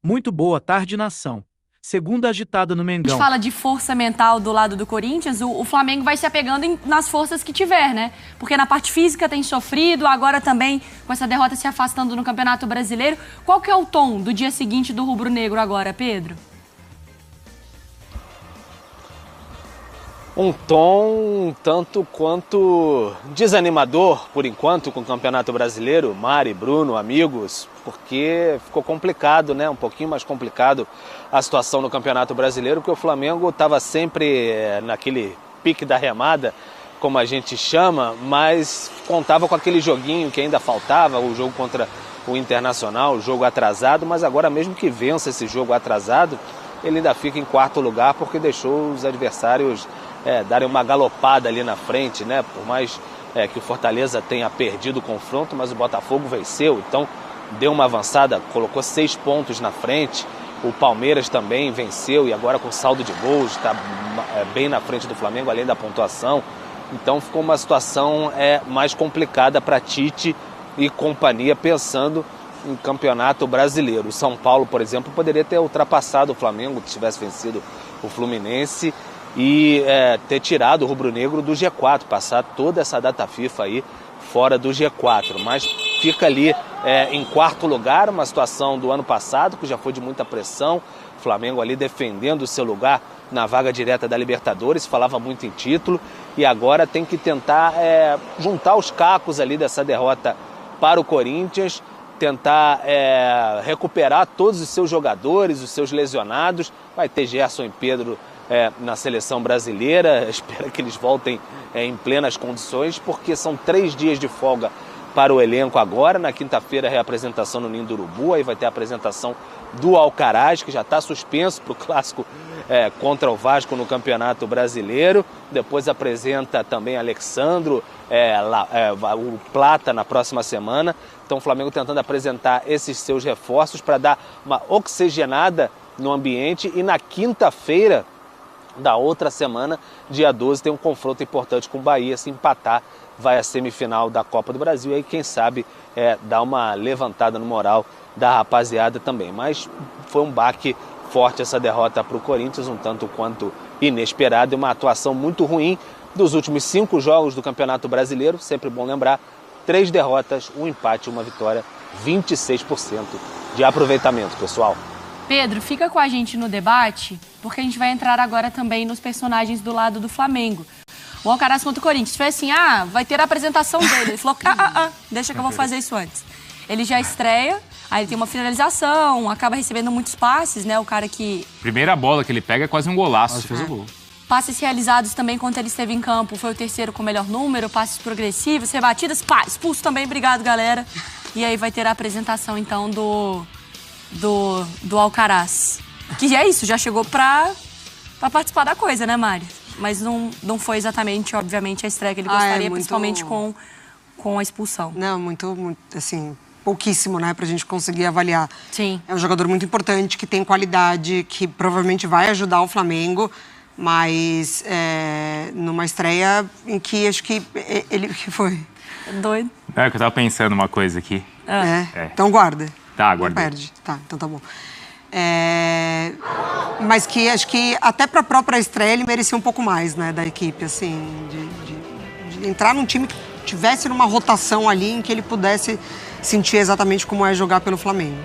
Muito boa tarde, nação. Segunda agitada no A Mengão. gente fala de força mental do lado do Corinthians, o Flamengo vai se apegando nas forças que tiver, né? Porque na parte física tem sofrido, agora também com essa derrota se afastando no Campeonato Brasileiro. Qual que é o tom do dia seguinte do rubro-negro agora, Pedro? Um tom um tanto quanto desanimador, por enquanto, com o Campeonato Brasileiro. Mari, Bruno, amigos, porque ficou complicado, né? Um pouquinho mais complicado a situação no Campeonato Brasileiro, porque o Flamengo estava sempre naquele pique da remada, como a gente chama, mas contava com aquele joguinho que ainda faltava, o jogo contra o Internacional, o jogo atrasado, mas agora mesmo que vença esse jogo atrasado, ele ainda fica em quarto lugar porque deixou os adversários darem uma galopada ali na frente, né? Por mais que o Fortaleza tenha perdido o confronto, mas o Botafogo venceu, então deu uma avançada, colocou 6 pontos na frente. O Palmeiras também venceu e agora com saldo de gols está bem na frente do Flamengo, além da pontuação. Então ficou uma situação mais complicada para Tite e companhia pensando em Campeonato Brasileiro. O São Paulo, por exemplo, poderia ter ultrapassado o Flamengo se tivesse vencido o Fluminense e ter tirado o rubro-negro do G4, passar toda essa data FIFA aí fora do G4, mas fica ali em quarto lugar, uma situação do ano passado que já foi de muita pressão, o Flamengo ali defendendo o seu lugar na vaga direta da Libertadores, falava muito em título, e agora tem que tentar juntar os cacos ali dessa derrota para o Corinthians, tentar recuperar todos os seus jogadores, os seus lesionados. Vai ter Gerson e Pedro na seleção brasileira, espero que eles voltem em plenas condições, porque são 3 dias de folga para o elenco agora. Na quinta-feira, a reapresentação no Ninho do Urubu, aí vai ter a apresentação do Alcaraz, que já está suspenso para o clássico contra o Vasco no Campeonato Brasileiro. Depois apresenta também Alexandro, o Plata na próxima semana. Então o Flamengo tentando apresentar esses seus reforços para dar uma oxigenada no ambiente, e na quinta-feira da outra semana, dia 12, tem um confronto importante com o Bahia. Se empatar, vai à semifinal da Copa do Brasil, e aí quem sabe dar uma levantada no moral da rapaziada também. Mas foi um baque forte essa derrota para o Corinthians, um tanto quanto inesperado, e uma atuação muito ruim dos últimos 5 jogos do Campeonato Brasileiro. Sempre bom lembrar, 3 derrotas, 1 empate e 1 vitória, 26% de aproveitamento, pessoal. Pedro, fica com a gente no debate, porque a gente vai entrar agora também nos personagens do lado do Flamengo. O Alcaraz contra o Corinthians foi assim, vai ter a apresentação dele. Ele falou, deixa que eu vou fazer isso antes. Ele já estreia, aí ele tem uma finalização, acaba recebendo muitos passes, né? O cara que... Primeira bola que ele pega é quase um golaço. Fez o gol. Passes realizados também quando ele esteve em campo, foi o terceiro com o melhor número, passes progressivos, rebatidas, expulso também, obrigado, galera. E aí vai ter a apresentação, então, do Alcaraz. Que é isso, já chegou pra participar da coisa, né, Mari? Mas não foi exatamente, obviamente, a estreia que ele gostaria, principalmente com a expulsão. Não, muito, assim, pouquíssimo, né, pra gente conseguir avaliar. Sim. É um jogador muito importante, que tem qualidade, que provavelmente vai ajudar o Flamengo, mas numa estreia em que acho que ele... que foi? Doido. É que eu tava pensando uma coisa aqui. Então guarda. Tá, guardei. Não perde. Tá, então tá bom. Mas que acho que até para a própria estreia ele merecia um pouco mais, né, da equipe, assim, de entrar num time que tivesse numa rotação ali em que ele pudesse sentir exatamente como é jogar pelo Flamengo.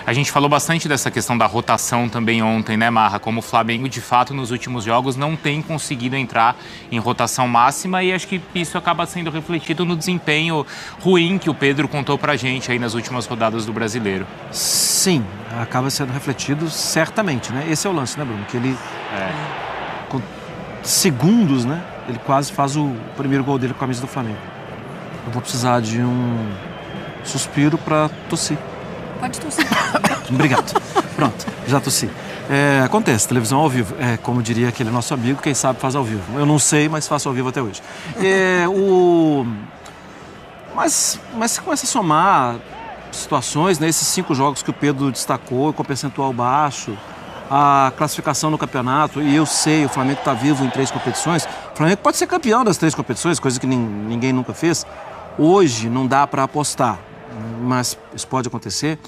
A gente falou bastante dessa questão da rotação também ontem, né, Marra? Como o Flamengo, de fato, nos últimos jogos não tem conseguido entrar em rotação máxima, e acho que isso acaba sendo refletido no desempenho ruim que o Pedro contou pra gente aí nas últimas rodadas do Brasileiro. Sim, acaba sendo refletido certamente, né? Esse é o lance, né, Bruno? Que ele, com segundos, né, ele quase faz o primeiro gol dele com a camisa do Flamengo. Eu vou precisar de um suspiro pra tossir. Pode tossir. Obrigado. Pronto, já tossi. Acontece, televisão ao vivo. Como diria aquele nosso amigo, quem sabe faz ao vivo. Eu não sei, mas faço ao vivo até hoje. Mas você começa a somar situações, né? Esses 5 jogos que o Pedro destacou, com percentual baixo, a classificação no campeonato, e eu sei, o Flamengo está vivo em 3 competições. O Flamengo pode ser campeão das 3 competições, coisa que ninguém nunca fez. Hoje não dá para apostar, mas isso pode acontecer.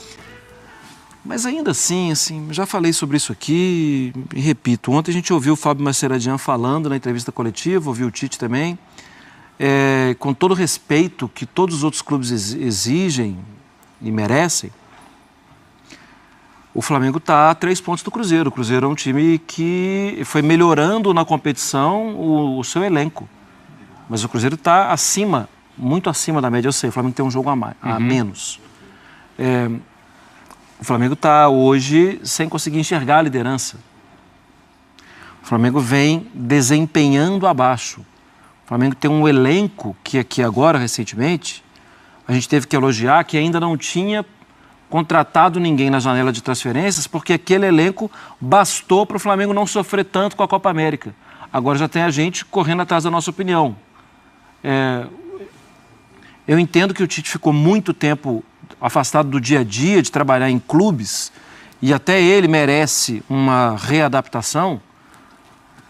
Mas ainda assim, já falei sobre isso aqui e repito. Ontem a gente ouviu o Fábio Mascheradian falando na entrevista coletiva, ouviu o Tite também, com todo o respeito que todos os outros clubes exigem e merecem. O Flamengo está a 3 pontos do Cruzeiro. O Cruzeiro é um time que foi melhorando na competição o seu elenco. Mas o Cruzeiro está acima, muito acima da média. Eu sei, o Flamengo tem um jogo a menos. O Flamengo está hoje sem conseguir enxergar a liderança. O Flamengo vem desempenhando abaixo. O Flamengo tem um elenco que aqui agora, recentemente, a gente teve que elogiar, que ainda não tinha contratado ninguém na janela de transferências, porque aquele elenco bastou para o Flamengo não sofrer tanto com a Copa América. Agora já tem a gente correndo atrás da nossa opinião. Eu entendo que o Tite ficou muito tempo afastado do dia a dia, de trabalhar em clubes, e até ele merece uma readaptação,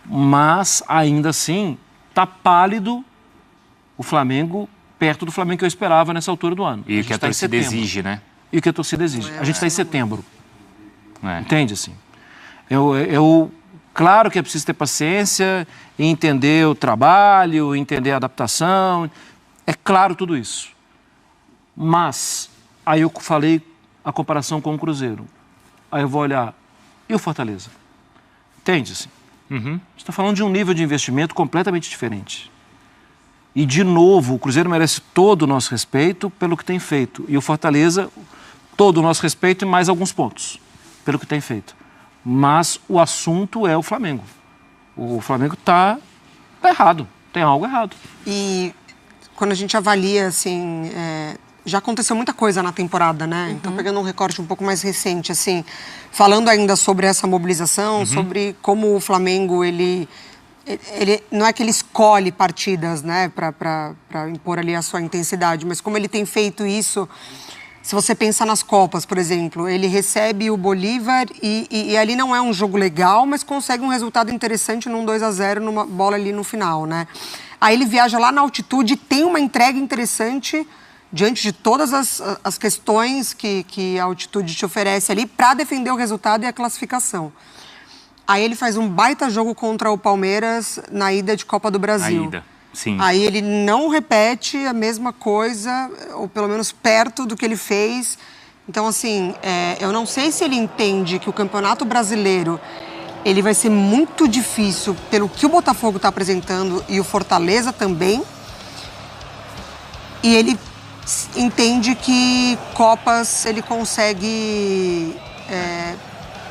mas ainda assim está pálido o Flamengo, perto do Flamengo que eu esperava nessa altura do ano. E o que a torcida exige, né? E o que a torcida exige. A gente está em setembro. Entende, assim? Claro que é preciso ter paciência e entender o trabalho, entender a adaptação. É claro tudo isso. Mas, aí eu falei a comparação com o Cruzeiro. Aí eu vou olhar, e o Fortaleza? Entende, assim? Você está falando de um nível de investimento completamente diferente. E, de novo, o Cruzeiro merece todo o nosso respeito pelo que tem feito. E o Fortaleza, todo o nosso respeito e mais alguns pontos pelo que tem feito. Mas o assunto é o Flamengo. O Flamengo está errado, tem algo errado. E quando a gente avalia, assim, já aconteceu muita coisa na temporada, né? Então, pegando um recorte um pouco mais recente, assim, falando ainda sobre essa mobilização, sobre como o Flamengo, ele não é que ele escolhe partidas, né, para impor ali a sua intensidade, mas como ele tem feito isso. Se você pensar nas Copas, por exemplo, ele recebe o Bolívar e ali não é um jogo legal, mas consegue um resultado interessante num 2-0 numa bola ali no final, né? Aí ele viaja lá na altitude, tem uma entrega interessante diante de todas as questões que a altitude te oferece ali para defender o resultado e a classificação. Aí ele faz um baita jogo contra o Palmeiras na ida de Copa do Brasil. Sim. Aí ele não repete a mesma coisa, ou pelo menos perto do que ele fez. Então, assim, eu não sei se ele entende que o Campeonato Brasileiro ele vai ser muito difícil pelo que o Botafogo está apresentando e o Fortaleza também. E ele entende que Copas ele consegue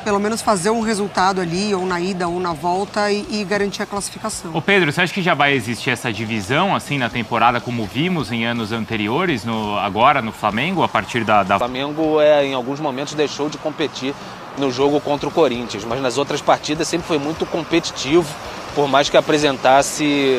pelo menos fazer um resultado ali, ou na ida ou na volta, e garantir a classificação. Ô Pedro, você acha que já vai existir essa divisão, assim, na temporada, como vimos em anos anteriores, agora no Flamengo, a partir da... O Flamengo, em alguns momentos, deixou de competir no jogo contra o Corinthians, mas nas outras partidas sempre foi muito competitivo, por mais que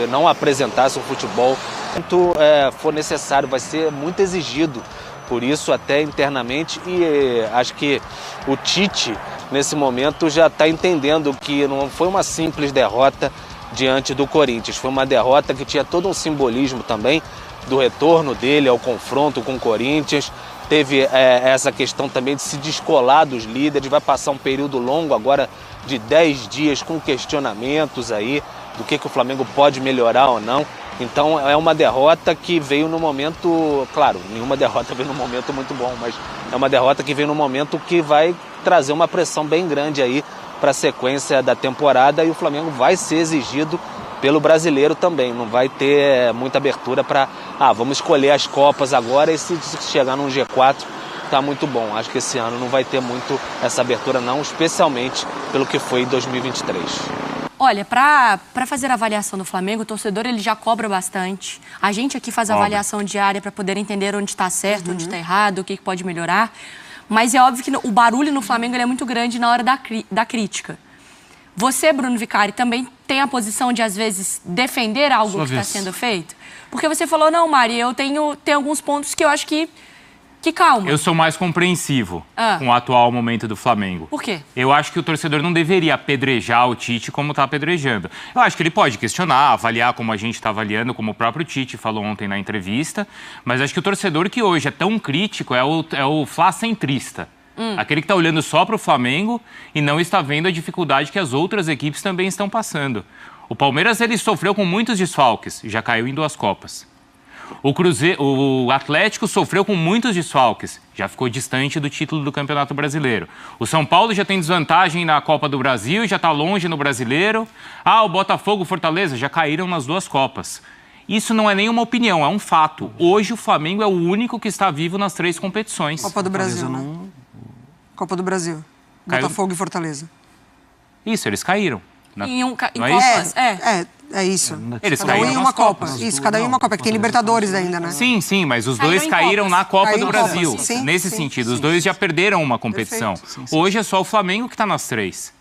não apresentasse um futebol quanto for necessário, vai ser muito exigido. Por isso, até internamente, e acho que o Tite, nesse momento, já está entendendo que não foi uma simples derrota diante do Corinthians. Foi uma derrota que tinha todo um simbolismo também do retorno dele ao confronto com o Corinthians. Teve essa questão também de se descolar dos líderes. Vai passar um período longo agora de 10 dias com questionamentos aí do que o Flamengo pode melhorar ou não. Então é uma derrota que veio no momento, claro, nenhuma derrota veio num momento muito bom, mas é uma derrota que veio num momento que vai trazer uma pressão bem grande aí para a sequência da temporada, e o Flamengo vai ser exigido pelo brasileiro também, não vai ter muita abertura para, vamos escolher as Copas agora e se chegar num G4 tá muito bom. Acho que esse ano não vai ter muito essa abertura não, especialmente pelo que foi em 2023. Olha, para fazer a avaliação do Flamengo, o torcedor ele já cobra bastante. A gente aqui faz a avaliação diária para poder entender onde está certo, onde está errado, o que pode melhorar. Mas é óbvio que o barulho no Flamengo ele é muito grande na hora da crítica. Você, Bruno Vicari, também tem a posição de, às vezes, defender algo que está sendo feito? Porque você falou, não, Mari, eu tenho alguns pontos que eu acho que calma. Eu sou mais compreensivo com o atual momento do Flamengo. Por quê? Eu acho que o torcedor não deveria apedrejar o Tite como está apedrejando. Eu acho que ele pode questionar, avaliar como a gente está avaliando, como o próprio Tite falou ontem na entrevista, mas acho que o torcedor que hoje é tão crítico é o fla-centrista. Aquele que está olhando só para o Flamengo e não está vendo a dificuldade que as outras equipes também estão passando. O Palmeiras ele sofreu com muitos desfalques, já caiu em 2 Copas. O Atlético sofreu com muitos desfalques, já ficou distante do título do Campeonato Brasileiro. O São Paulo já tem desvantagem na Copa do Brasil, já está longe no Brasileiro. O Botafogo e o Fortaleza já caíram nas 2 Copas. Isso não é nenhuma opinião, é um fato. Hoje o Flamengo é o único que está vivo nas 3 competições. Copa do Brasil, né? Copa do Brasil. Caiu. Botafogo e Fortaleza. Isso, eles caíram. Em não é Copas, É isso. Eles Cada um caíram em nas uma Copa. Copas. Isso, cada um em uma Copa. É que tem Libertadores ainda, né? Sim, mas os Caíram dois em caíram Copas. na Copa Caíram do em Copas, Brasil. sim, Nesse sim, sentido, sim, os dois já perderam uma competição. Perfeito. Hoje é só o Flamengo que está nas 3.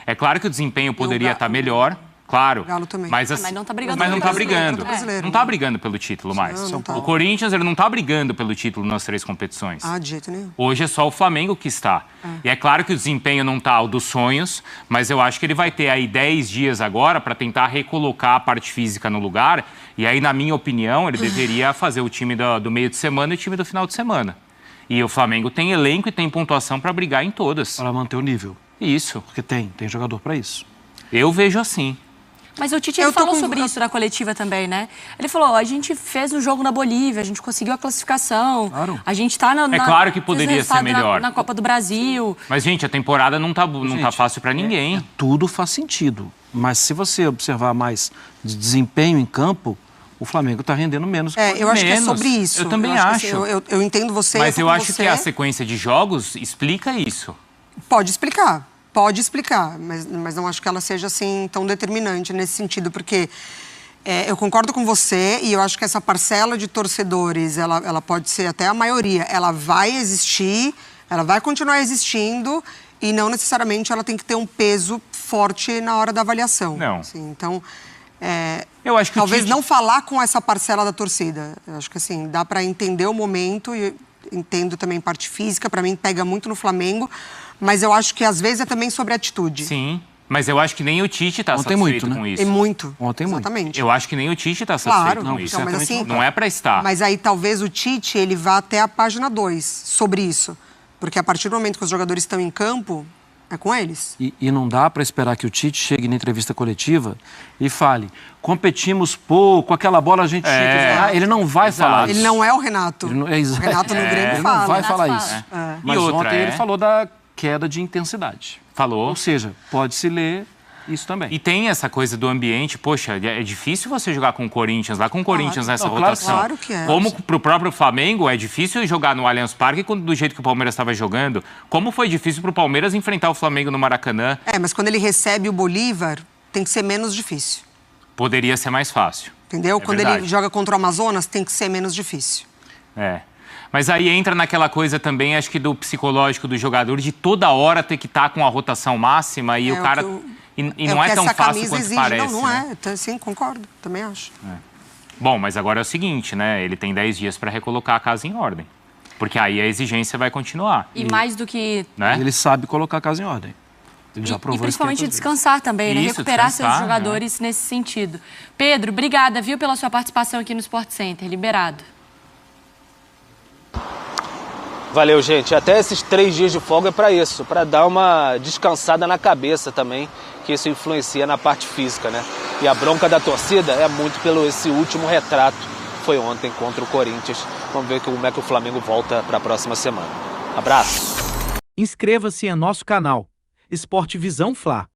É claro que o desempenho poderia estar melhor, claro. O Galo também. Mas não tá brigando mas não pelo tá brigando. brasileiro. Não tá brigando pelo título mais. não tá. O Corinthians ele não tá brigando pelo título nas 3 competições. De jeito nenhum. Hoje é só o Flamengo que está. E é claro que o desempenho não está ao dos sonhos, mas eu acho que ele vai ter aí 10 dias agora para tentar recolocar a parte física no lugar. E aí, na minha opinião, ele deveria fazer o time do meio de semana e o time do final de semana. E o Flamengo tem elenco e tem pontuação para brigar em todas. Para manter o nível. Isso. Porque tem jogador para isso. Eu vejo assim. Mas o Tite ele falou sobre isso na coletiva também, né? Ele falou, a gente fez o jogo na Bolívia, a gente conseguiu a classificação, Claro. a gente tá na... claro que poderia ser melhor. Na Copa do Brasil. Mas, gente, a temporada não tá fácil para ninguém. Tudo faz sentido. Mas se você observar mais de desempenho em campo, o Flamengo está rendendo menos. Eu acho que é Menos. sobre isso. Eu também acho. acho. Eu entendo você. Mas eu acho você. que a sequência de jogos explica isso. Pode explicar, mas não acho que ela seja assim tão determinante nesse sentido, porque eu concordo com você e eu acho que essa parcela de torcedores, ela pode ser até a maioria, ela vai existir, ela vai continuar existindo e não necessariamente ela tem que ter um peso forte na hora da avaliação. Não. Assim, então, Eu acho que talvez Tite... não falar com essa parcela da torcida. Eu acho que assim, dá para entender o momento e entendo também parte física, para mim pega muito no Flamengo, mas eu acho que às vezes é também sobre atitude. Sim, mas eu acho que nem o Tite está satisfeito muito, né? com isso. E muito. Ontem muito. Exatamente. Eu acho que nem o Tite está satisfeito Claro, com isso. então, mas assim, Não é para estar. Mas aí talvez o Tite ele vá até a página 2 sobre isso. Porque a partir do momento que os jogadores estão em campo, é com eles. E não dá para esperar que o Tite chegue na entrevista coletiva e fale, competimos pouco, aquela bola a gente... Ele não vai falar isso. Ele não é o Renato. Ele não, O Renato no Grêmio ele fala. não vai Renato falar fala. isso. E Mas outra, ontem ele falou da queda de intensidade. Falou. Ou seja, pode-se ler isso também. E tem essa coisa do ambiente, poxa, é difícil você jogar com o Corinthians, lá com o Corinthians nessa rotação. Claro que é. Como pro próprio Flamengo é difícil jogar no Allianz Parque do jeito que o Palmeiras estava jogando. Como foi difícil pro Palmeiras enfrentar o Flamengo no Maracanã. Mas quando ele recebe o Bolívar, tem que ser menos difícil. Poderia ser mais fácil. Entendeu? Quando verdade. ele joga contra o Amazonas, tem que ser menos difícil. Mas aí entra naquela coisa também, acho que do psicológico do jogador, de toda hora ter que estar com a rotação máxima e o cara... E não é tão fácil quanto parece. Não é. Sim, concordo. Também acho. Bom, mas agora é o seguinte, né? Ele tem 10 dias para recolocar a casa em ordem. Porque aí a exigência vai continuar. E mais do que... Né? Ele sabe colocar a casa em ordem. Ele já provou E principalmente isso. descansar também, né? Isso, Recuperar descansar, seus jogadores nesse sentido. Pedro, obrigada, viu, pela sua participação aqui no Sport Center. Liberado. Valeu, gente. Até esses 3 dias de folga é para isso, para dar uma descansada na cabeça também, que isso influencia na parte física, né? E a bronca da torcida é muito pelo esse último retrato que foi ontem contra o Corinthians. Vamos ver como é que o Flamengo volta para a próxima semana. Abraço. Inscreva-se em nosso canal Sport Visão Fla.